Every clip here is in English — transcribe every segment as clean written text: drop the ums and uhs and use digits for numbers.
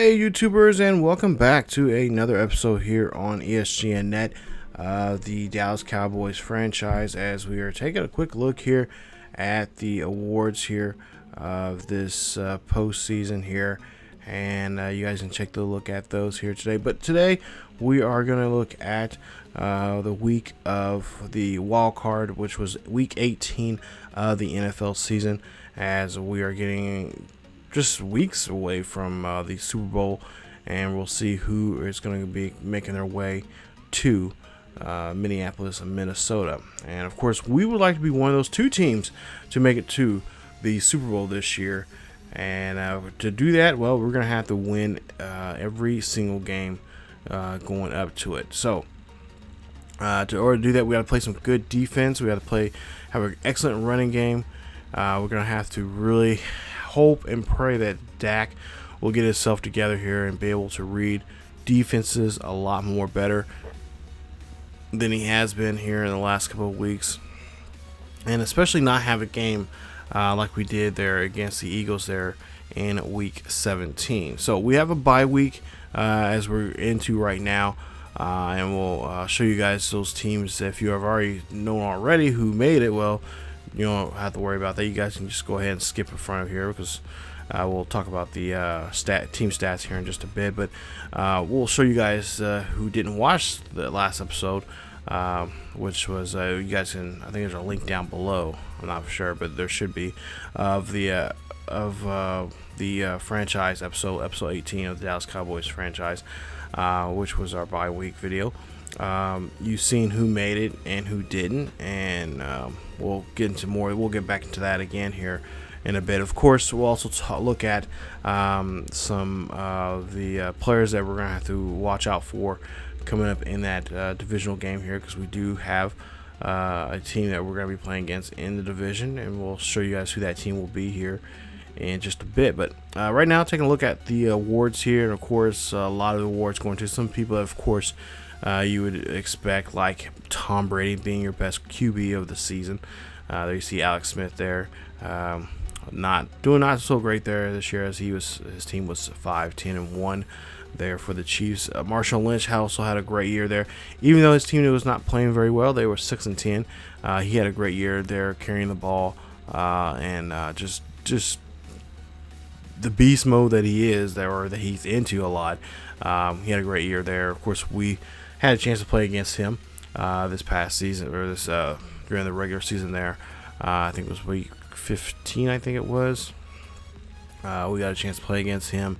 Hey YouTubers, and welcome back to another episode here on ESGNet, the Dallas Cowboys franchise, as we are taking a quick look here at the awards here of this postseason here, and you guys can check the look at those here today. But today we are going to look at the week of the wild card, which was week 18 of the NFL season, as we are getting just weeks away from the Super Bowl, and we'll see who is going to be making their way to Minneapolis and Minnesota. And of course, we would like to be one of those two teams to make it to the Super Bowl this year. And to do that, well, we're going to have to win every single game going up to it. So in order to do that, we got to play some good defense. We got to have an excellent running game. We're going to have to really hope and pray that Dak will get himself together here and be able to read defenses a lot more better than he has been here in the last couple of weeks, and especially not have a game like we did there against the Eagles there in week 17. So we have a bye week as we're into right now, and we'll show you guys those teams. If you have already known already who made it, well, you don't have to worry about that. You guys can just go ahead and skip in front of here, because we'll talk about the team stats here in just a bit. But we'll show you guys who didn't watch the last episode, which was you guys can. I think there's a link down below. I'm not for sure, but there should be of the franchise episode 18 of the Dallas Cowboys franchise, which was our bye week video. You've seen who made it and who didn't, and we'll get into more. We'll get back into that again here in a bit. Of course, we'll also look at some of the players that we're going to have to watch out for coming up in that divisional game here, because we do have a team that we're going to be playing against in the division, and we'll show you guys who that team will be here in just a bit. But right now, taking a look at the awards here, and of course, a lot of the awards going to some people that, of course, you would expect, like Tom Brady being your best QB of the season. There you see Alex Smith there, not so great there this year, as his team was 5-10-1 there for the Chiefs. Marshawn Lynch also had a great year there, even though his team was not playing very well. They were 6-10. He had a great year there, carrying the ball, and just the beast mode that he is there, or that he's into a lot. He had a great year there. Of course, we had a chance to play against him this past season, or this during the regular season there. I think it was week 15, I think it was. We got a chance to play against him,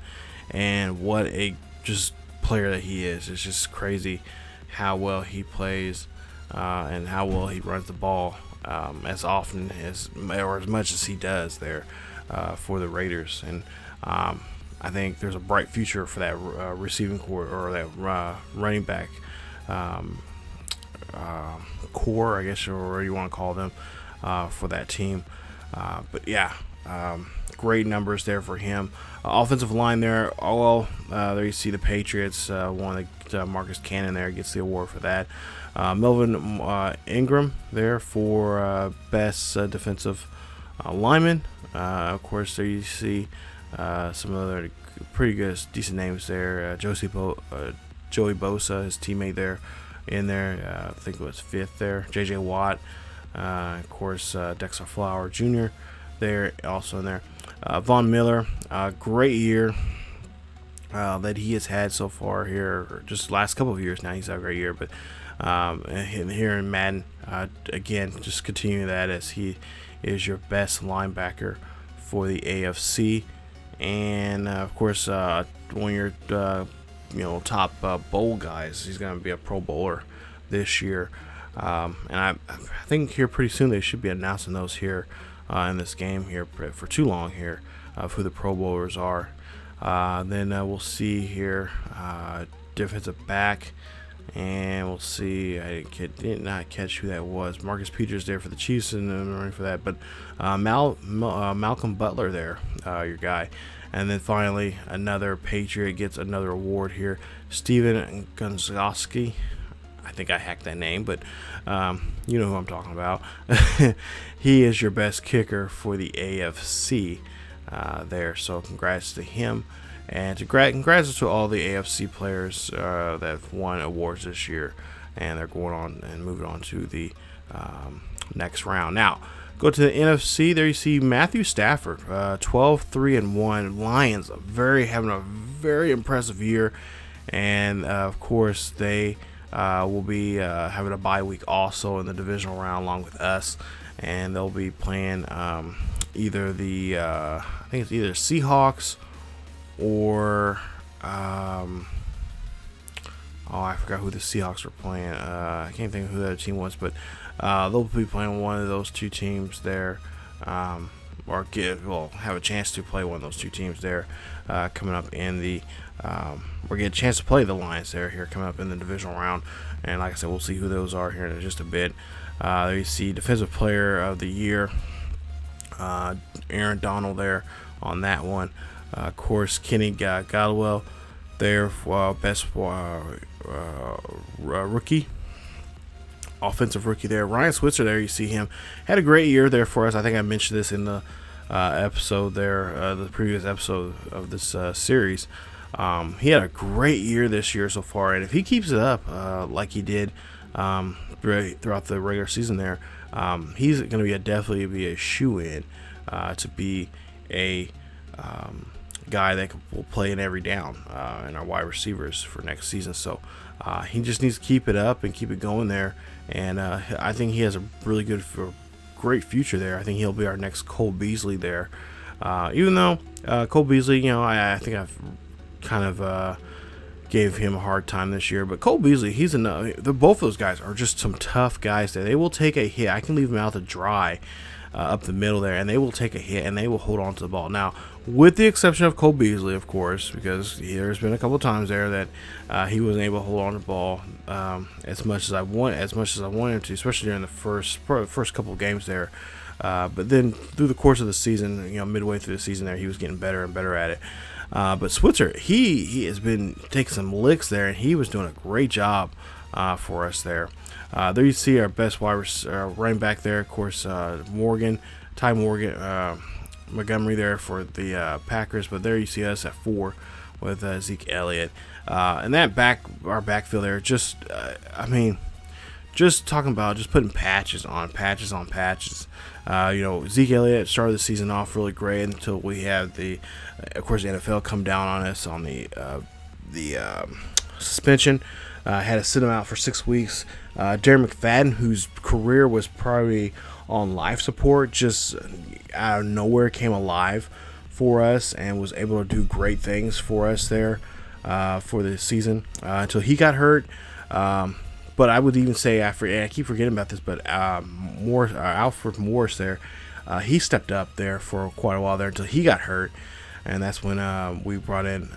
and what a just player that he is. It's just crazy how well he plays and how well he runs the ball as often as, or as much as he does there for the Raiders. And I think there's a bright future for that receiving core, or that running back core, I guess, or whatever you want to call them, for that team. But yeah, great numbers there for him. Offensive line there, there you see the Patriots. One of Marcus Cannon there gets the award for that. Melvin Ingram there for best defensive lineman. Of course, there you see some other pretty good, decent names there. Joey Bosa, his teammate there, in there. I think it was 5th there. J.J. Watt. Of course, Dexter Flower Jr. there, also in there. Von Miller, great year that he has had so far here, or just last couple of years now. He's had a great year, but here in Madden, again, just continuing that, as he is your best linebacker for the AFC. And of course, one of your top bowl guys, he's going to be a Pro Bowler this year. And I think here pretty soon they should be announcing those here in this game here for too long here of who the Pro Bowlers are. Then we'll see here defensive back, and we'll see. I did not catch who that was. Marcus Peters there for the Chiefs, and I'm running for that. But Malcolm Butler there, your guy. And then finally, another Patriot gets another award here. Steven Gonzalski. I think I hacked that name, but you know who I'm talking about. He is your best kicker for the AFC there. So congrats to him. And congrats to all the AFC players that have won awards this year, and they're going on and moving on to the next round. Now, go to the NFC. There you see Matthew Stafford, 12-3-1. Lions having a very impressive year, and of course they will be having a bye week also in the divisional round along with us, and they'll be playing either the I think it's either Seahawks or oh, I forgot who the Seahawks were playing. I can't think of who that other team was, but they'll be playing one of those two teams there, or have a chance to play one of those two teams there coming up in the or get a chance to play the Lions here coming up in the divisional round. And like I said, we'll see who those are here in just a bit. There you see Defensive Player of the Year, Aaron Donald there on that one. Of course, Kenny Galladay there for best rookie, offensive rookie there. Ryan Switzer there, you see him had a great year there for us. I think I mentioned this in the episode there, the previous episode of this series. He had a great year this year so far, and if he keeps it up like he did throughout the regular season there, he's going to definitely be a shoe-in to be a guy that will play in every down in our wide receivers for next season. So he just needs to keep it up and keep it going there, and I think he has a really great future there. I think he'll be our next Cole Beasley there, even though Cole Beasley, I think I've kind of gave him a hard time this year, but Cole Beasley, both those guys are just some tough guys there. They will take a hit. I can leave them out to dry up the middle there, and they will take a hit and they will hold on to the ball. Now, with the exception of Cole Beasley, of course, because there's been a couple times there that he wasn't able to hold on to the ball as much as I wanted him to, especially during the first couple of games there. But then through the course of the season, midway through the season there, he was getting better and better at it. But Switzer, he has been taking some licks there, and he was doing a great job for us there. There you see our best running back there, of course, Ty Morgan, Montgomery there for the Packers. But there you see us at 4 with Zeke Elliott. And our backfield there, just talking about just putting patches on patches. Zeke Elliott started the season off really great until we had the NFL come down on us on the suspension. Had to sit him out for 6 weeks. Darren McFadden, whose career was probably on life support, just out of nowhere came alive for us and was able to do great things for us there for the season until he got hurt. But I would even say, I keep forgetting about this, but Alfred Morris there, he stepped up there for quite a while there until he got hurt, and that's when we brought in,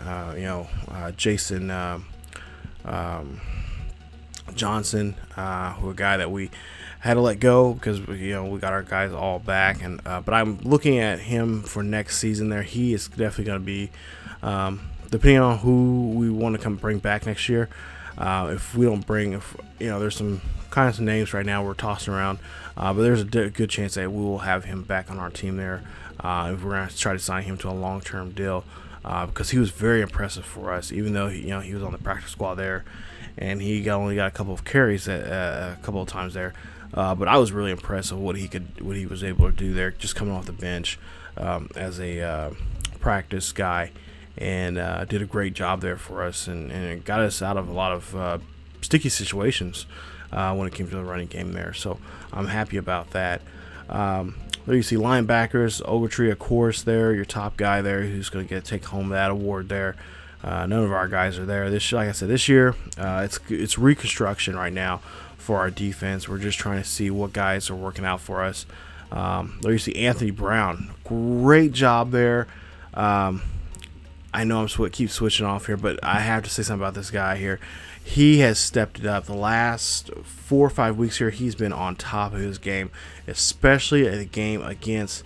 Jason Johnson, who a guy that we had to let go because we got our guys all back, and but I'm looking at him for next season. There, he is definitely going to be, depending on who we want to bring back next year. If we don't there's some kinds of names right now we're tossing around, but there's a good chance that we will have him back on our team there. If we're going to try to sign him to a long-term deal, because he was very impressive for us, even though he was on the practice squad there, and he only got a couple of carries a couple of times there. But I was really impressed with what he was able to do there, just coming off the bench as a practice guy. And did a great job there for us, and it got us out of a lot of sticky situations when it came to the running game there. So I'm happy about that. There you see linebackers, Ogletree, of course, there, your top guy there, who's going to take home that award there. None of our guys are there. Like I said, this year it's reconstruction right now for our defense. We're just trying to see what guys are working out for us. There you see Anthony Brown, great job there. I know keep switching off here, but I have to say something about this guy here. He has stepped it up. The last 4 or 5 weeks here, he's been on top of his game, especially at the game against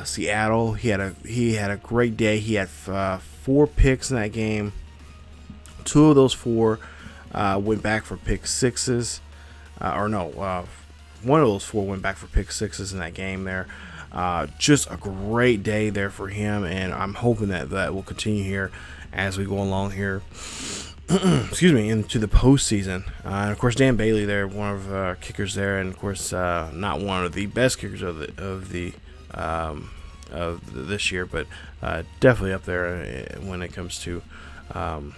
Seattle. He had a great day. He had 4 picks in that game. 2 of those 4 went back for pick sixes. One of those 4 went back for pick sixes in that game there. Just a great day there for him, and I'm hoping that that will continue here as we go along here. Excuse me, into the postseason. And of course, Dan Bailey there, one of kickers there, and of course, not one of the best kickers of this year, but definitely up there when it comes to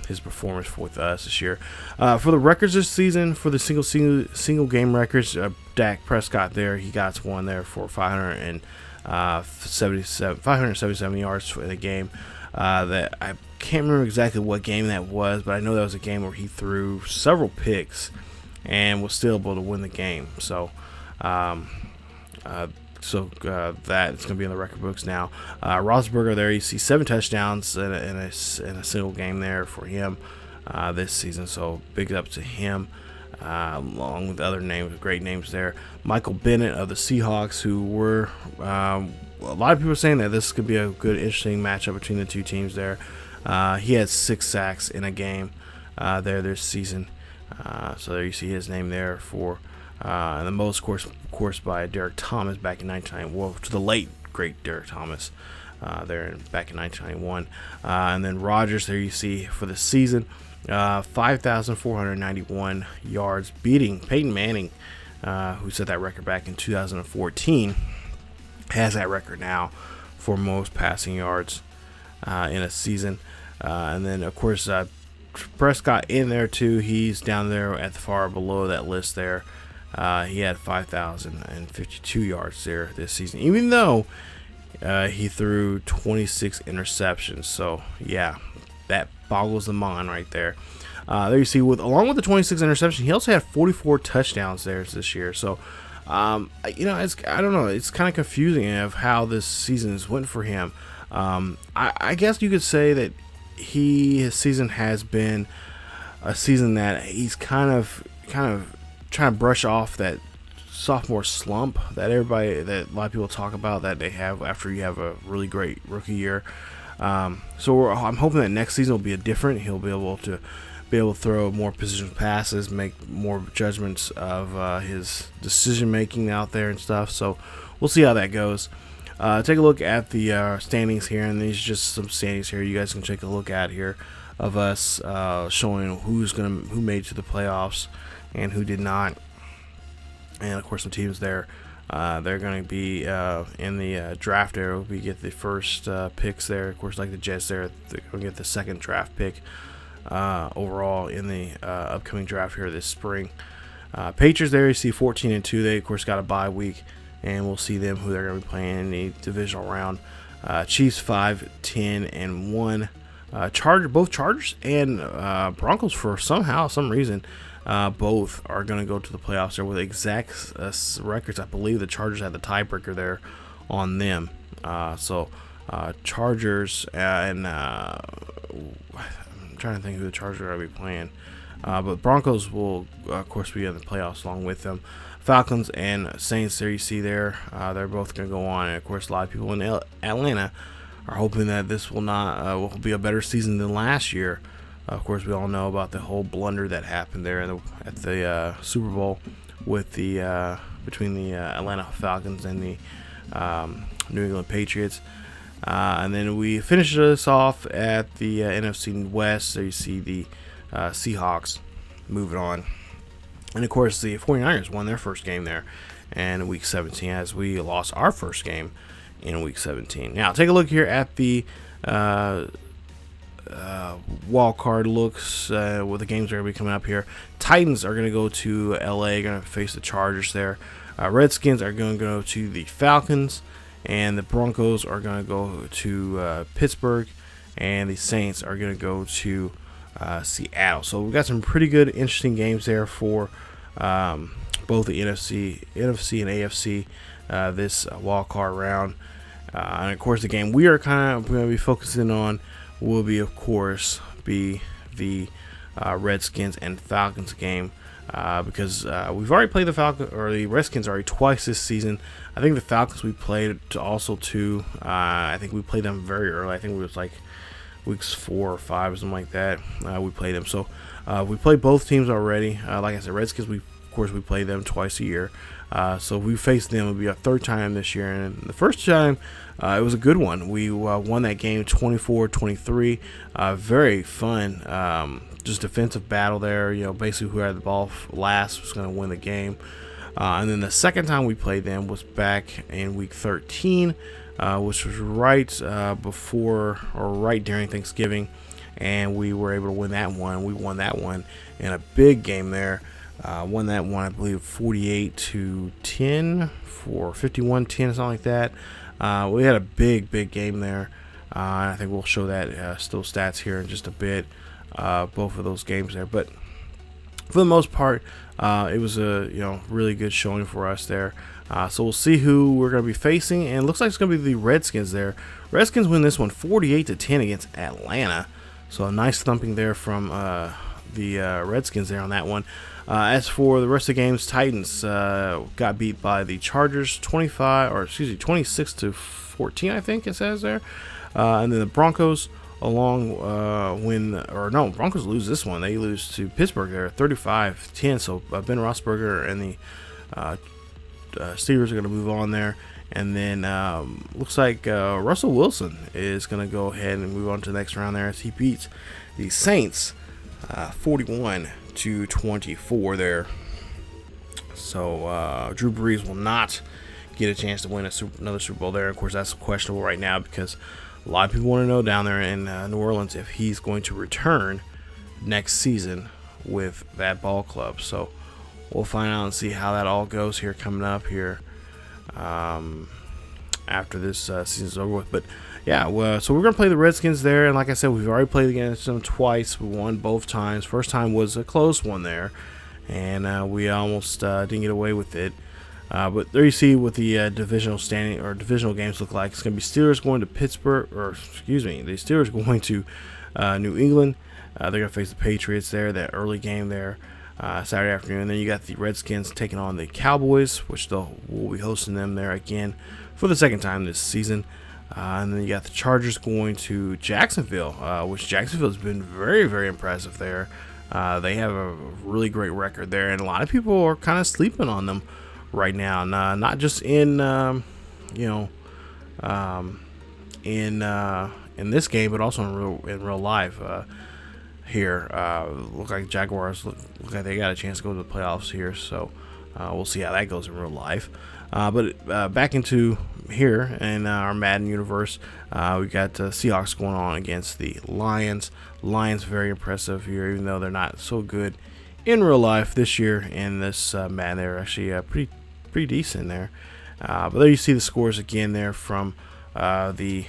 his performance with us this year. For the records this season, for the single game records, Dak Prescott there, he got one there for 577 yards for the game. That I can't remember exactly what game that was, but I know that was a game where he threw several picks and was still able to win the game. So, that is going to be in the record books now. Roethlisberger there, you see 7 touchdowns in a single game there for him this season. So big up to him, along with other names, great names there. Michael Bennett of the Seahawks, who were a lot of people are saying that this could be a good, interesting matchup between the two teams there. He had 6 sacks in a game there this season. So there you see his name there for and the most, of course, by Derek Thomas back in 1991. Well, to the late, great Derek Thomas there back in 1991. And then Rodgers there you see for the season, 5,491 yards, beating Peyton Manning, who set that record back in 2014. Has that record now for most passing yards in a season. And then, of course, Prescott in there too. He's down there at the far below that list there. He had 5,052 yards there this season, even though he threw 26 interceptions. So, yeah, that boggles the mind right there. There you see, along with the 26 interceptions, he also had 44 touchdowns there this year. So, I don't know. It's kind of confusing of how this season has went for him. I guess you could say that his season has been a season that he's kind of trying to brush off that sophomore slump that a lot of people talk about that they have after you have a really great rookie year. So I'm hoping that next season will be different. He'll be able to throw more precision passes, make more judgments of his decision making out there and stuff. So we'll see how that goes. Take a look at the standings here, and these are just some standings here you guys can take a look at here of us showing who made it to the playoffs and who did not. And of course, some teams there, they're going to be in the draft area. We get the first picks there. Of course, like the Jets there, they're going to get the second draft pick overall in the upcoming draft here this spring. Patriots there, you see 14-2. They of course got a bye week, and we'll see them who they're going to be playing in the divisional round. Chiefs 5-10-1. Both Chargers and Broncos, for some reason, both are going to go to the playoffs there with exact records. I believe the Chargers had the tiebreaker there on them. Chargers and I'm trying to think who the Chargers are going to be playing. But Broncos will, of course, be in the playoffs along with them. Falcons and Saints there you see there. They're both going to go on. And, of course, a lot of people in Atlanta are hoping that this will be a better season than last year. Of course, we all know about the whole blunder that happened there at the Super Bowl with between the Atlanta Falcons and the New England Patriots. And then we finish this off at the NFC West. So you see the Seahawks moving on. And, of course, the 49ers won their first game there in Week 17 as we lost our first game in Week 17. Now, take a look here at the wild card looks with the games that are going to be coming up here. Titans are going to go to LA, going to face the Chargers there. Redskins are going to go to the Falcons, and the Broncos are going to go to Pittsburgh, and the Saints are going to go to Seattle. So we've got some pretty good, interesting games there for both the NFC and AFC this wild card round. And of course, the game we are going to be focusing on will be, of course, the Redskins and Falcons game because we've already played the Redskins already twice this season. I think the Falcons we played too. I think we played them very early. I think it was like weeks 4 or 5 or something like that. We played them. So we played both teams already. Like I said, Redskins we of course, we play them twice a year. So we faced them. It'll be our third time this year. And the first time, it was a good one. We won that game 24-23. Very fun. Just defensive battle there. Basically who had the ball last was going to win the game. And then the second time we played them was back in week 13, which was right before or right during Thanksgiving. And we were able to win that one. We won that one in a big game there. Won that one, I believe, 48-10 for 51-10, something like that. We had a big game there. I think we'll show that still stats here in just a bit. Both of those games there, but for the most part, it was a really good showing for us there. So we'll see who we're going to be facing, and it looks like it's going to be the Redskins there. Redskins win this one 48-10 against Atlanta. So a nice thumping there from the Redskins there on that one. As for the rest of the games, Titans got beat by the Chargers 26-14, I think it says there. And then the Broncos Broncos lose this one. They lose to Pittsburgh there 35-10. So Ben Roethlisberger and the Steelers are going to move on there. And then looks like Russell Wilson is going to go ahead and move on to the next round there as he beats the Saints 41-24 there. So Drew Brees will not get a chance to win another Super Bowl there. Of course, that's questionable right now because a lot of people want to know down there in New Orleans if he's going to return next season with that ball club. So we'll find out and see how that all goes here coming up here after this season's over with. But yeah, so we're going to play the Redskins there. And like I said, we've already played against them twice. We won both times. First time was a close one there. And we almost didn't get away with it. But there you see what the divisional standing or divisional games look like. It's going to be Steelers going to the Steelers going to New England. They're going to face the Patriots there, that early game there, Saturday afternoon. And then you got the Redskins taking on the Cowboys, which we'll be hosting them there again for the second time this season. And then you got the Chargers going to Jacksonville, which Jacksonville has been very, very impressive there. They have a really great record there, and a lot of people are kind of sleeping on them right now, and not just in in this game, but also in real life. Here, look like Jaguars look like they got a chance to go to the playoffs here, so we'll see how that goes in real life. But back into here in our Madden universe, we got Seahawks going on against the Lions. Lions very impressive here, even though they're not so good in real life this year. In this Madden, they're actually pretty decent there. But there you see the scores again there from the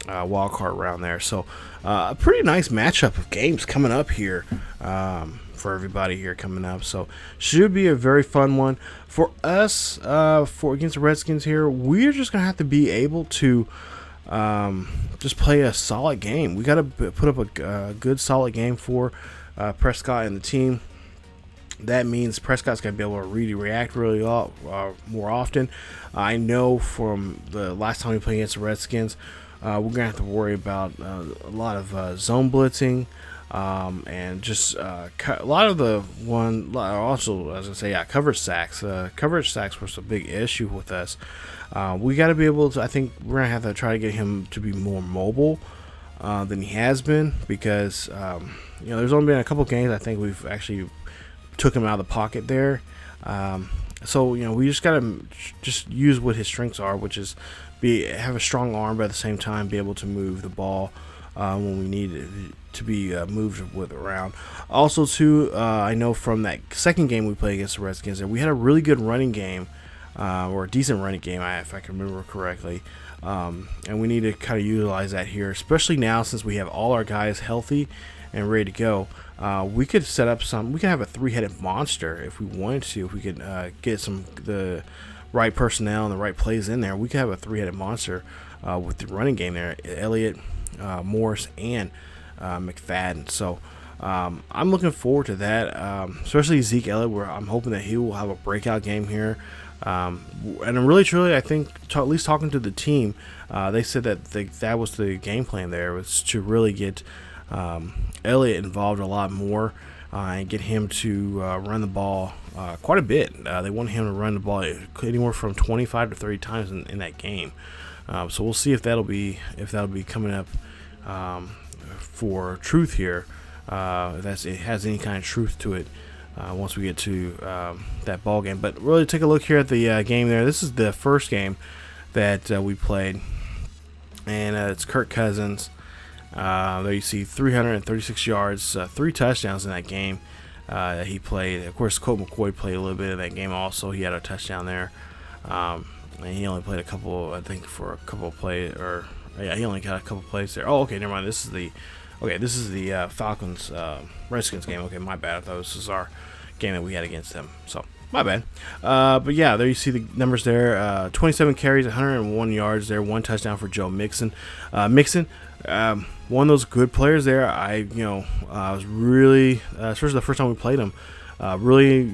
wild card round there. So a pretty nice matchup of games coming up here for everybody here coming up. So should be a very fun one for us against the Redskins here. We're just gonna have to be able to just play a solid game. We got to put up a good solid game for Prescott and the team. That means Prescott's got to be able to react really more often. I know from the last time we played against the Redskins, we're going to have to worry about a lot of zone blitzing and just a lot of also, as I say, coverage sacks. Coverage sacks was a big issue with us. We got to be able to, I think we're going to have to try to get him to be more mobile than he has been because, there's only been a couple games I think we've actually took him out of the pocket there. So we just got to just use what his strengths are, which is have a strong arm, but at the same time be able to move the ball when we need it to be moved around. Also, too, I know from that second game we played against the Redskins that we had a really good running game, or a decent running game, if I can remember correctly. And we need to kind of utilize that here, especially now since we have all our guys healthy and ready to go. We could set up we could have a three-headed monster if we wanted to. If we could get the right personnel and the right plays in there, we could have a three-headed monster with the running game there. Elliott, Morris, and McFadden. So I'm looking forward to that, especially Zeke Elliott, where I'm hoping that he will have a breakout game here. And I'm really, truly, I think, at least talking to the team, they said that that was the game plan there, was to really get Elliott involved a lot more and get him to run the ball quite a bit. They wanted him to run the ball anywhere from 25 to 30 times in that game. So we'll see if that'll be coming up for truth here. If it has any kind of truth to it once we get to that ball game. But really, take a look here at the game there. This is the first game that we played, and it's Kirk Cousins. There you see 336 yards, 3 touchdowns in that game that he played. Of course, Colt McCoy played a little bit of that game also. He had a touchdown there. And he only played a couple, I think, for a couple of plays, he only got a couple plays there. Oh, okay, never mind. This is the Falcons Redskins game. Okay, my bad. I thought this was our game that we had against them. So my bad. But yeah, there you see the numbers there. 27 carries, 101 yards there, 1 touchdown for Joe Mixon. Mixon, one of those good players there. I was really, especially the first time we played him, really,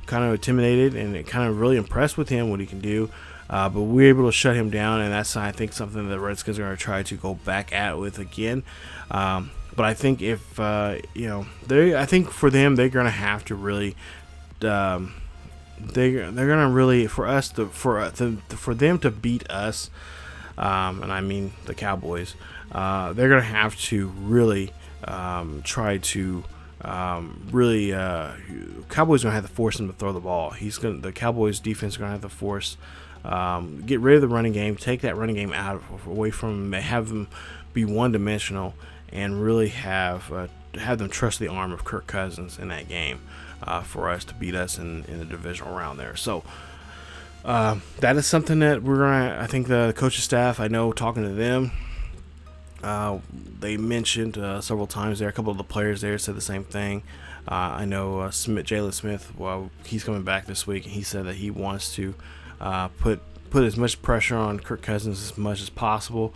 kind of intimidated and kind of really impressed with him, what he can do. But we were able to shut him down, and that's, I think, something that the Redskins are going to try to go back at with again. But I think if I think for them, they're going to have to really, they're going to really, for them to beat us, and I mean the Cowboys, they're going to have to really try to. Cowboys are gonna have to force him to throw the ball. The Cowboys defense is gonna have to force, get rid of the running game, take that running game away from them, have them be one-dimensional, and really have them trust the arm of Kirk Cousins in that game for us to beat us in the divisional round there. So that is something that I think the coaching staff, I know, talking to them. They mentioned several times there. A couple of the players there said the same thing. I know Jalen Smith. Well, he's coming back this week, and he said that he wants to put as much pressure on Kirk Cousins as much as possible,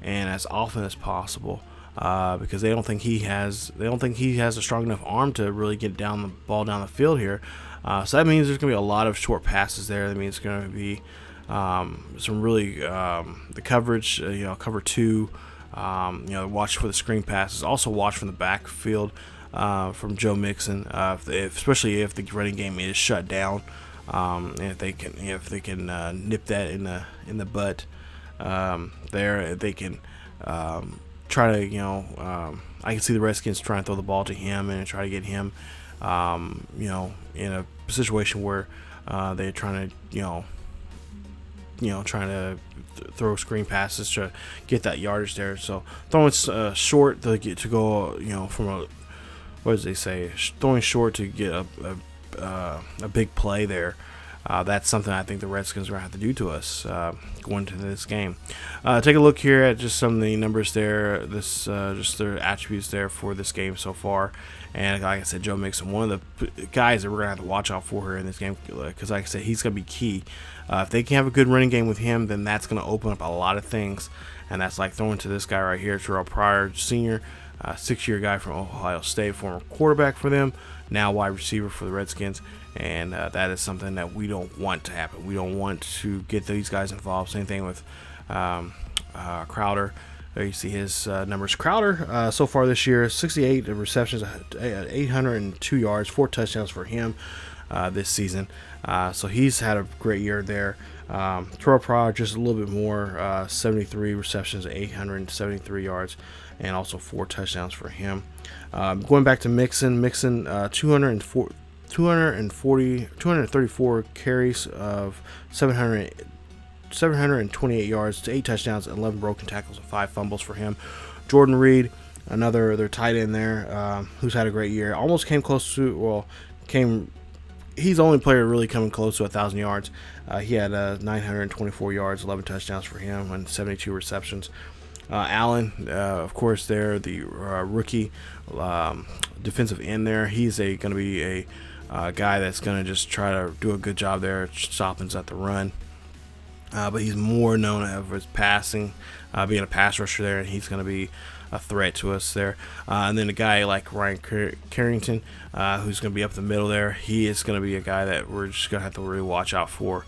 and as often as possible, because they don't think he has a strong enough arm to really get the ball down the field here. So that means there's going to be a lot of short passes there. That means it's going to be some really the coverage. Cover 2. Watch for the screen passes. Also watch from the backfield from Joe Mixon, especially if the running game is shut down. And if they can nip that in the butt there, they can try to I can see the Redskins trying to throw the ball to him and try to get him in a situation where they're trying to throw screen passes to get that yardage there. So throwing short to go, from a, what does they say? Throwing short to get a big play there. That's something I think the Redskins are going to have to do to us going into this game. Take a look here at just some of the numbers there. Just their attributes there for this game so far. And like I said, Joe Mixon, one of the guys that we're going to have to watch out for here in this game, because like I said, he's going to be key. If they can have a good running game with him, then that's going to open up a lot of things. And that's like throwing to this guy right here, Terrell Pryor, senior, 6-year guy from Ohio State, former quarterback for them, now wide receiver for the Redskins. And that is something that we don't want to happen. We don't want to get these guys involved. Same thing with Crowder. There you see his numbers. Crowder, so far this year, 68 receptions, 802 yards, 4 touchdowns for him this season. So he's had a great year there. Terrell Pryor, just a little bit more, 73 receptions, 873 yards, and also 4 touchdowns for him. Going back to Mixon, 234 carries of 728 yards to 8 touchdowns, 11 broken tackles, and 5 fumbles for him. Jordan Reed, their tight end there, who's had a great year. Almost came close to, he's the only player really coming close to 1,000 yards. He had 924 yards, 11 touchdowns for him, and 72 receptions. Allen, of course, there, the rookie defensive end there. He's going to be a guy that's going to just try to do a good job there, stopping at the run. But he's more known for his passing, being a pass rusher there, and he's going to be a threat to us there. And then a guy like Ryan Carrington, who's going to be up the middle there, he is going to be a guy that we're just going to have to really watch out for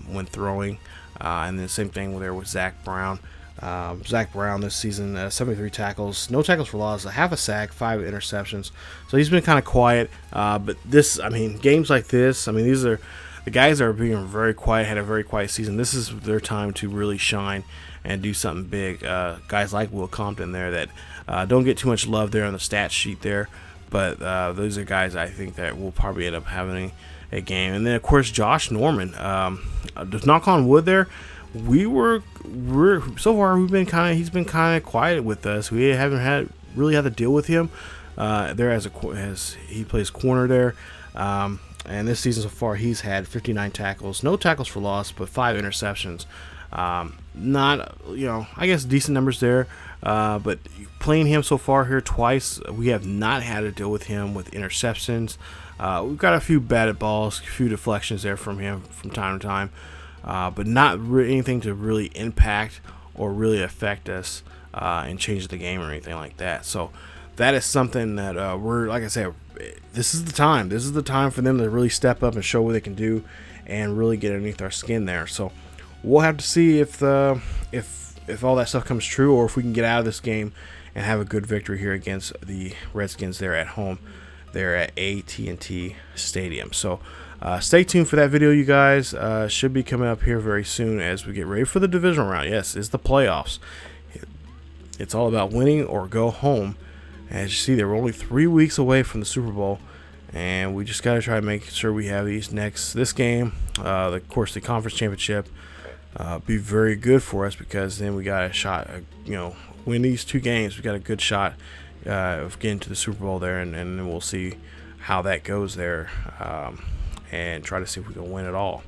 when throwing. And then same thing there with Zach Brown. Zach Brown this season, 73 tackles, no tackles for loss, a half a sack, 5 interceptions. So he's been kind of quiet. But this, I mean, games like this, I mean, these are the guys that are being very quiet, had a very quiet season. This is their time to really shine and do something big. Guys like Will Compton there that don't get too much love there on the stat sheet there. But those are guys I think that will probably end up having a game. And then, of course, Josh Norman. Just knock on wood there. We're so far he's been kind of quiet with us. We haven't really had to deal with him there as he plays corner there. And this season so far he's had 59 tackles, no tackles for loss, but 5 interceptions. Not, I guess decent numbers there. But playing him so far here twice, we have not had to deal with him with interceptions. We've got a few batted balls, a few deflections there from him from time to time. But not anything to really impact or really affect us and change the game or anything like that. So that is something that like I said, this is the time. This is the time for them to really step up and show what they can do and really get underneath our skin there. So we'll have to see if all that stuff comes true, or if we can get out of this game and have a good victory here against the Redskins there at home. There at AT&T Stadium. So stay tuned for that video, you guys. Should be coming up here very soon as we get ready for the divisional round. Yes, it's the playoffs. It's all about winning or go home. As you see, they're only 3 weeks away from the Super Bowl, and we just got to try to make sure we have this game, of course, the conference championship, be very good for us, because then we got a shot. Win these 2 games, we got a good shot of getting to the Super Bowl there, and then we'll see how that goes there, and try to see if we can win it all.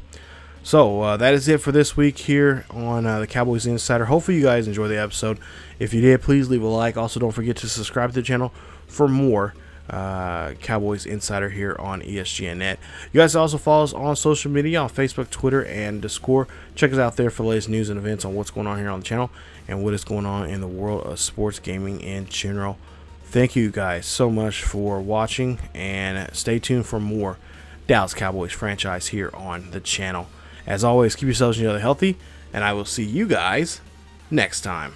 So that is it for this week here on the Cowboys Insider. Hopefully you guys enjoyed the episode. If you did, please leave a like. Also, don't forget to subscribe to the channel for more Cowboys Insider here on ESGNet. You guys also follow us on social media, on Facebook, Twitter, and Discord. Check us out there for the latest news and events on what's going on here on the channel and what is going on in the world of sports gaming in general. Thank you guys so much for watching, and stay tuned for more Dallas Cowboys franchise here on the channel. As always, keep yourselves and each other healthy, and I will see you guys next time.